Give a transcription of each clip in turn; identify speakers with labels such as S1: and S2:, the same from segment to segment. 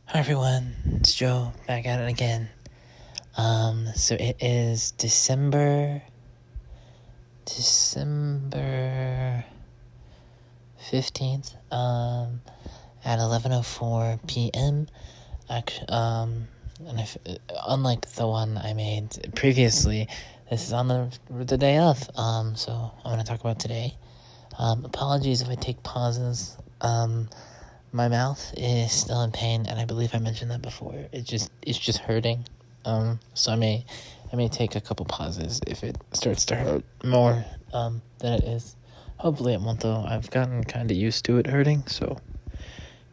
S1: Hi everyone, it's Joe back at it again. So it is December 15th, at 11:04 p.m. And unlike the one I made previously, this is on the day of. So I'm gonna talk about today. Apologies if I take pauses. My mouth is still in pain, and I believe I mentioned that before. It's just hurting. So I may take a couple pauses if it starts to hurt more than it is. Hopefully it won't, though. I've gotten kind of used to it hurting, so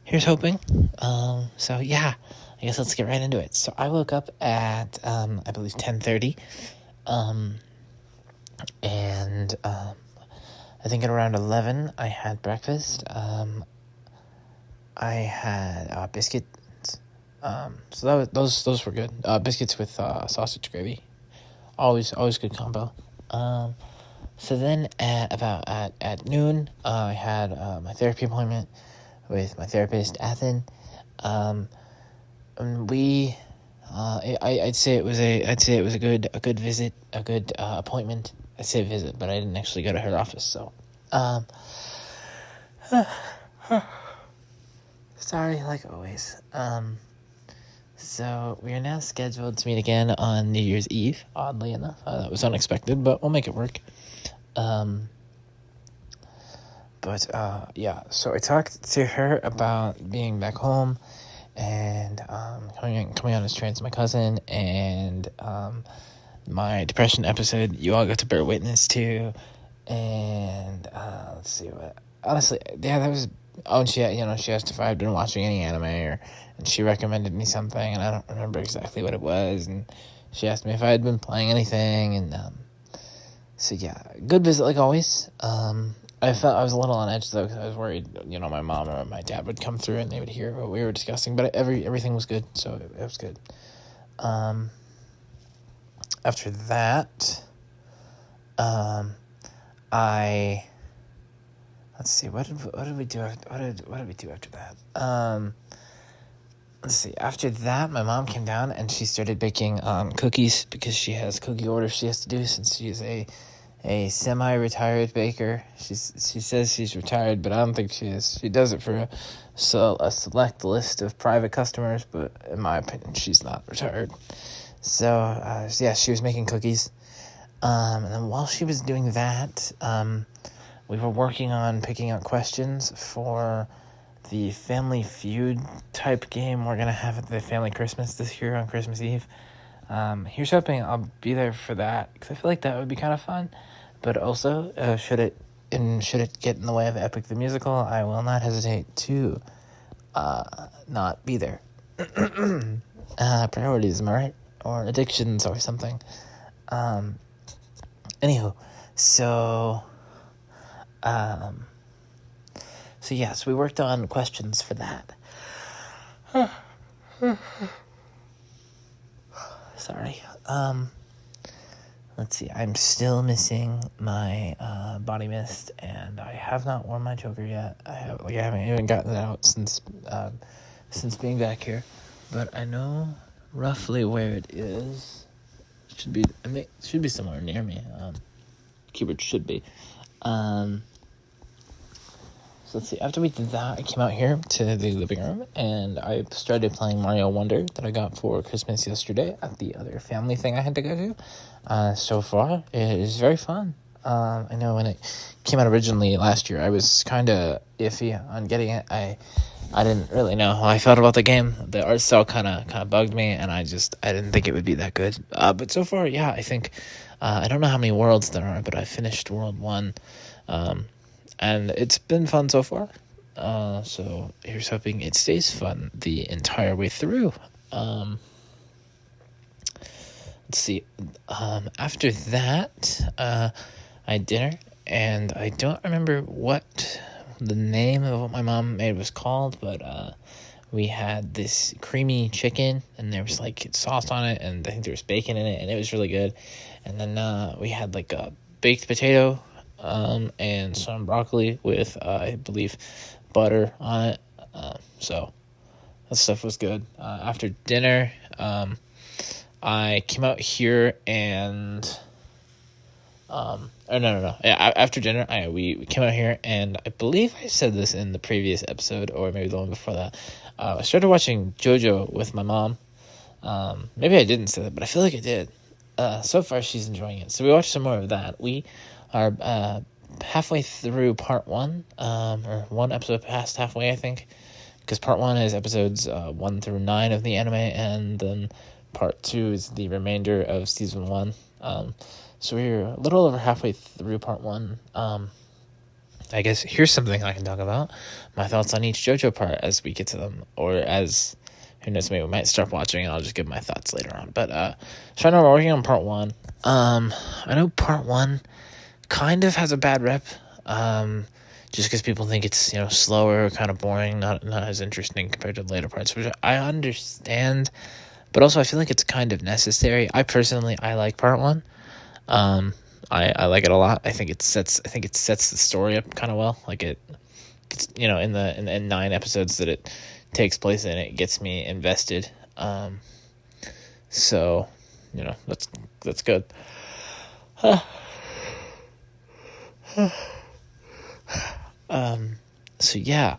S1: here's hoping. So yeah, I guess let's get right into it. So I woke up at I believe 10:30, and I think at around 11 I had breakfast. I had biscuits. So those were good. Biscuits with sausage gravy. Always good combo. So then at noon, I had my therapy appointment with my therapist, Athen. And we, I'd say it was a good visit, a good appointment. I say visit, but I didn't actually go to her office. So, sorry, like always. So we are now scheduled to meet again on New Year's Eve. Oddly enough, that was unexpected, but we'll make it work. Yeah. So I talked to her about being back home, and coming on this train to my cousin, and my depression episode. You all got to bear witness to, and let's see what. Honestly, yeah, that was. Oh, and she asked if I had been watching any anime, and she recommended me something, and I don't remember exactly what it was, and she asked me if I had been playing anything, and so yeah, good visit like always. I felt I was a little on edge though, because I was worried, my mom or my dad would come through and they would hear what we were discussing, but everything was good, so it was good. After that, let's see, what did we do? What did we do after that? Let's see. After that, my mom came down and she started baking cookies, because she has cookie orders she has to do since she's a semi-retired baker. She says she's retired, but I don't think she is. She does it for a select list of private customers, but in my opinion, she's not retired. So yeah, she was making cookies. And then while she was doing that, we were working on picking out questions for the Family Feud type game we're going to have at the Family Christmas this year on Christmas Eve. Here's hoping I'll be there for that, because I feel like that would be kind of fun. But also, should it get in the way of Epic the Musical, I will not hesitate to not be there. Priorities, am I right? Or addictions or something. Anywho, so yes, we worked on questions for that. Sorry. Let's see. I'm still missing my body mist, and I have not worn my choker yet. I haven't even gotten it out since being back here, but I know roughly where it is. It should be somewhere near me. Keyboard should be. So let's see. After we did that, I came out here to the living room, and I started playing Mario Wonder that I got for Christmas yesterday at the other family thing I had to go to. So far, it is very fun. I know when it came out originally last year, I was kind of iffy on getting it. I didn't really know how I felt about the game. The art style kind of bugged me, and I didn't think it would be that good. But so far, yeah, I think I don't know how many worlds there are, but I finished World 1. And it's been fun so far. So here's hoping it stays fun the entire way through. Let's see. After that, I had dinner, and I don't remember what the name of what my mom made was called, but we had this creamy chicken, and there was like sauce on it, and I think there was bacon in it, and it was really good. And then we had like a baked potato, and some broccoli with, I believe, butter on it. So That stuff was good. After dinner, I came out here and no. Yeah, after dinner, we came out here, and I believe I said this in the previous episode, or maybe the one before that. I started watching JoJo with my mom. Maybe I didn't say that, but I feel like I did. So far, she's enjoying it. So we watched some more of that. We are halfway through part one, or one episode past halfway, I think, because part one is episodes 1 through 9 of the anime, and then part two is the remainder of season one. So we're a little over halfway through part one. I guess here's something I can talk about. My thoughts on each JoJo part as we get to them, or as, who knows, maybe we might start watching and I'll just give my thoughts later on. But so I know we're working on part one. I know part one kind of has a bad rep. Just because people think it's, slower, kind of boring, not as interesting compared to the later parts, which I understand. But also I feel like it's kind of necessary. I like part one. I like it a lot. I think it sets the story up kind of well. Like it's in the 9 episodes that it takes place in, it gets me invested. So that's good. So yeah,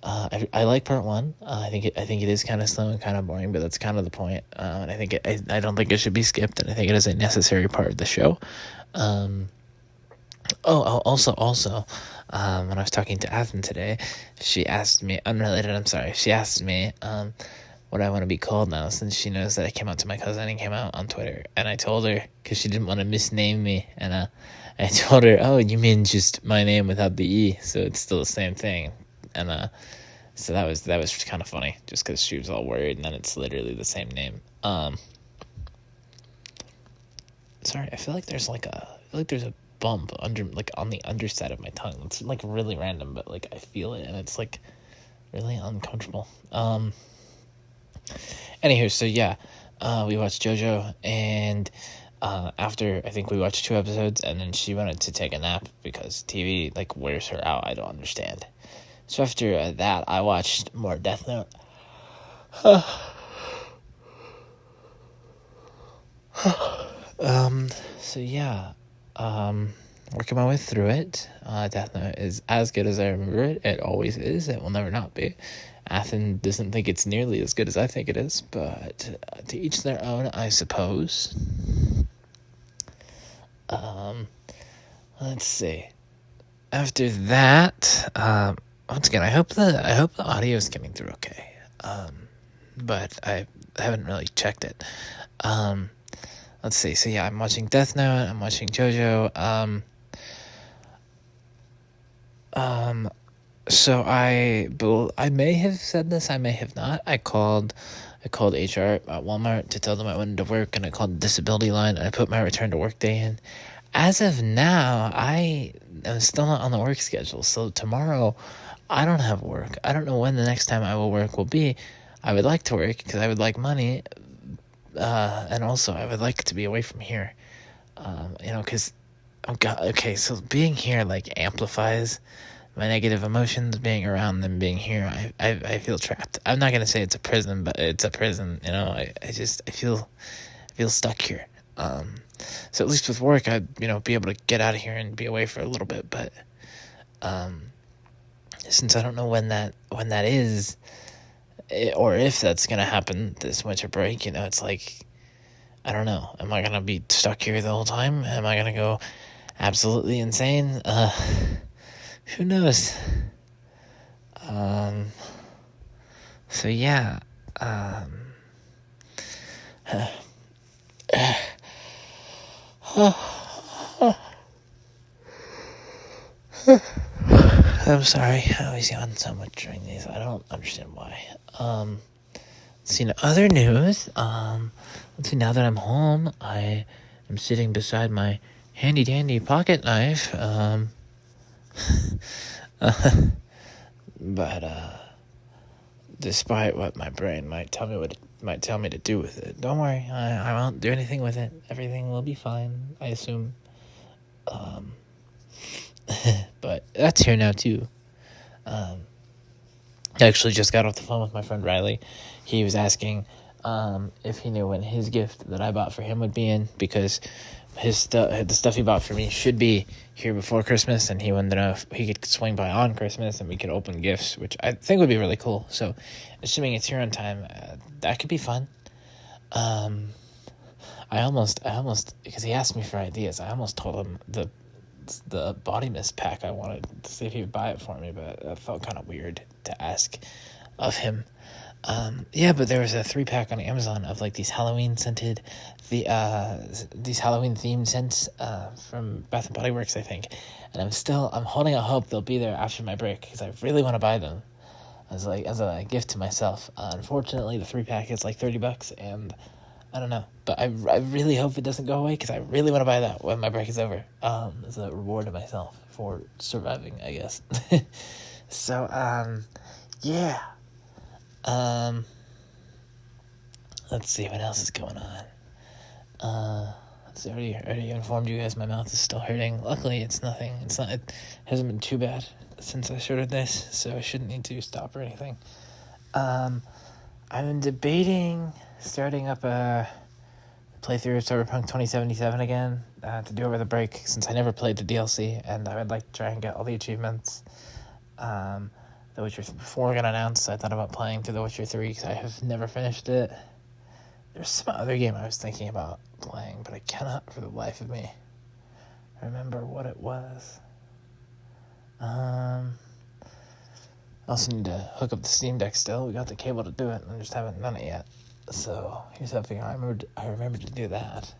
S1: I like part one. I think it is kind of slow and kind of boring, but that's kind of the point. And I think I don't think it should be skipped, and I think it is a necessary part of the show. Also, when I was talking to Athen today, she asked me, unrelated, I'm sorry, she asked me, what I want to be called now, since she knows that I came out to my cousin and came out on Twitter. And I told her, because she didn't want to misname me, and I told her, oh, you mean just my name without the E, so it's still the same thing. And so that was kind of funny, just because she was all worried, and then it's literally the same name. Sorry, I feel like there's a bump under, like, on the underside of my tongue. It's like really random, but like I feel it, and it's like really uncomfortable. Anywho, so yeah, we watched JoJo, and after, I think we watched 2 episodes, and then she wanted to take a nap because TV like wears her out. I don't understand. So after that, I watched more Death Note. So yeah, working my way through it. Death Note is as good as I remember it. It always is. It will never not be. Athen doesn't think it's nearly as good as I think it is, but to each their own, I suppose. Let's see. After that, once again, I hope the audio is coming through okay. But I haven't really checked it. Let's see. So yeah, I'm watching Death Note. I'm watching JoJo. So I may have said this. I may have not. I called HR at Walmart to tell them I wanted to work, and I called the disability line, and I put my return to work day in. As of now, I am still not on the work schedule. So tomorrow, I don't have work. I don't know when the next time I will work will be. I would like to work because I would like money. And also I would like to be away from here. Because, oh God, okay, so being here, like, amplifies my negative emotions. Being around them, being here, I feel trapped. I'm not gonna say it's a prison, but it's a prison, I feel stuck here. So at least with work, I'd, be able to get out of here and be away for a little bit, but, since I don't know when that is, or if that's gonna happen this winter break, it's like, I don't know. Am I gonna be stuck here the whole time? Am I gonna go absolutely insane? Who knows? So yeah. I'm sorry. I always yawn so much during these. I don't understand why. Let's see, other news. Let's see, now that I'm home, I am sitting beside my handy dandy pocket knife. But despite what my brain might tell me to do with it, don't worry. I won't do anything with it. Everything will be fine, I assume. But that's here now too. I actually just got off the phone with my friend Riley. He was asking if he knew when his gift that I bought for him would be in, because the stuff he bought for me should be here before Christmas, and he wanted to know if he could swing by on Christmas and we could open gifts, which I think would be really cool. So, assuming it's here on time, that could be fun. I almost, because he asked me for ideas, I almost told him the body mist pack I wanted to see if he would buy it for me, but that felt kind of weird to ask of him. Yeah, but there was a 3-pack on Amazon of like these Halloween scented, these Halloween themed scents from Bath and Body Works, I think. And I'm holding out hope they'll be there after my break, because I really want to buy them as a gift to myself. Unfortunately, the 3-pack is like $30, and I don't know, but I really hope it doesn't go away, because I really want to buy that when my break is over, as a reward to myself for surviving, I guess. So, yeah. Let's see what else is going on. Let's see, already informed you guys my mouth is still hurting. Luckily, it hasn't been too bad since I started this, so I shouldn't need to stop or anything. I've been debating starting up a playthrough of Cyberpunk 2077 again, to do over the break, since I never played the DLC, and I would like to try and get all the achievements. The Witcher 4 got announced, so I thought about playing through The Witcher 3, because I have never finished it. There's some other game I was thinking about playing, but I cannot for the life of me remember what it was. I also need to hook up the Steam Deck still. We got the cable to do it, and I just haven't done it yet. So here's something I remembered to do that.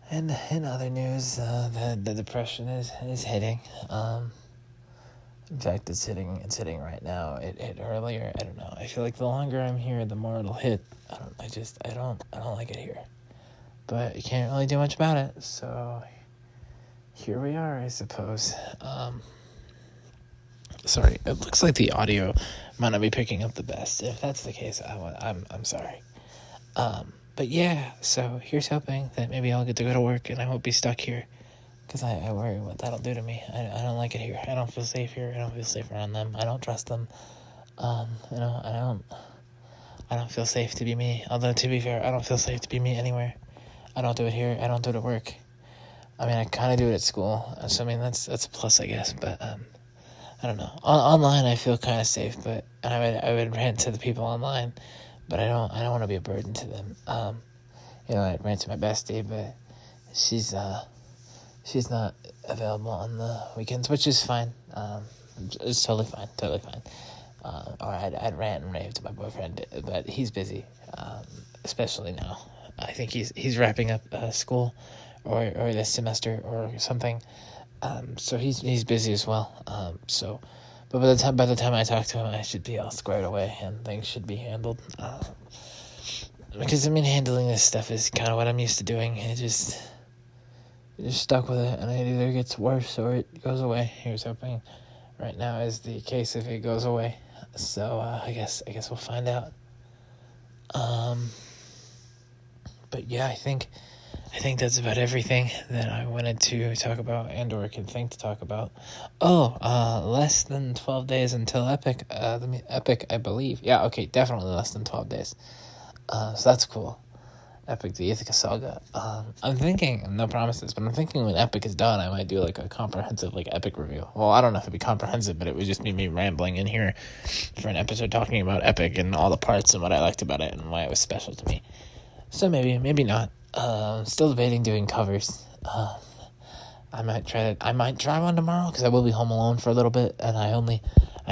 S1: And in other news, the depression is hitting. In fact, it's hitting right now. It hit earlier. I don't know. I feel like the longer I'm here, the more it'll hit. I don't like it here. But you can't really do much about it. So here we are, I suppose. Sorry, it looks like the audio might not be picking up the best. If that's the case, I'm sorry. But yeah, so here's hoping that maybe I'll get to go to work and I won't be stuck here, because I worry what that'll do to me. I don't like it here. I don't feel safe here. I don't feel safe around them. I don't trust them. I don't feel safe to be me. Although, to be fair, I don't feel safe to be me anywhere. I don't do it here. I don't do it at work. I mean, I kind of do it at school. So, I mean, that's a plus, I guess. But, I don't know. Online, I feel kind of safe, but I would rant to the people online, but I don't want to be a burden to them. I rant to my bestie, but she's not available on the weekends, which is fine. It's totally fine. Or I'd rant and rave to my boyfriend, but he's busy, especially now. I think he's wrapping up school, or this semester or something. So he's busy as well. But by the time I talk to him, I should be all squared away and things should be handled. Because I mean, handling this stuff is kind of what I'm used to doing. You're just stuck with it, and it either gets worse or it goes away. Here's hoping right now is the case if it goes away. So I guess we'll find out. But yeah, I think that's about everything that I wanted to talk about and or could think to talk about. Less than 12 days until Epic. Epic, I believe. Yeah, okay, definitely less than 12 days. So that's cool. Epic, the Ithaca Saga. I'm thinking, no promises, but I'm thinking when Epic is done, I might do like a comprehensive Epic review. Well, I don't know if it'd be comprehensive, but it would just be me rambling in here for an episode talking about Epic and all the parts and what I liked about it and why it was special to me. So maybe not. Still debating doing covers. I might try one tomorrow, because I will be home alone for a little bit, and I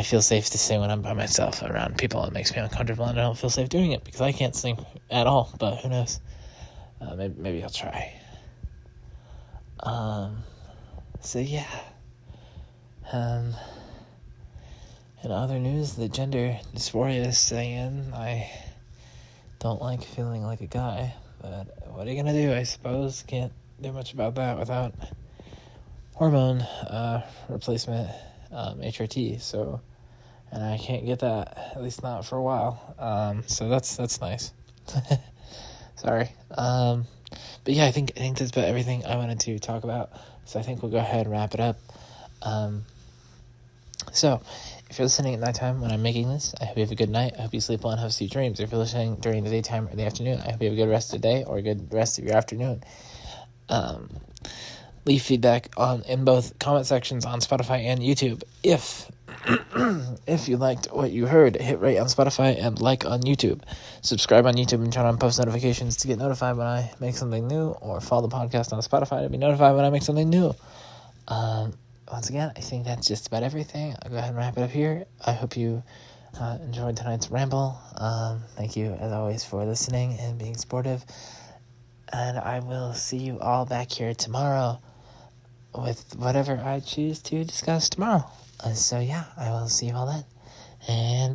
S1: feel safe to say when I'm by myself around people, it makes me uncomfortable, and I don't feel safe doing it because I can't sing at all, but who knows. Maybe I'll try. So yeah. In other news, the gender dysphoria is saying I don't like feeling like a guy, but what are you gonna do, I suppose? Can't do much about that without hormone replacement, HRT, so, and I can't get that, at least not for a while, so that's nice. Sorry. But yeah, I think that's about everything I wanted to talk about, so I think we'll go ahead and wrap it up. So, if you're listening at nighttime when I'm making this, I hope you have a good night. I hope you sleep well and have sweet dreams. If you're listening during the daytime or the afternoon, I hope you have a good rest of the day or a good rest of your afternoon. Leave feedback in both comment sections on Spotify and YouTube. If you liked what you heard, hit rate on Spotify and like on YouTube. Subscribe on YouTube and turn on post notifications to get notified when I make something new, or follow the podcast on Spotify to be notified when I make something new. Once again, I think that's just about everything. I'll go ahead and wrap it up here. I hope you enjoyed tonight's ramble. Thank you, as always, for listening and being supportive. And I will see you all back here tomorrow with whatever I choose to discuss tomorrow. So yeah, I will see you all then. And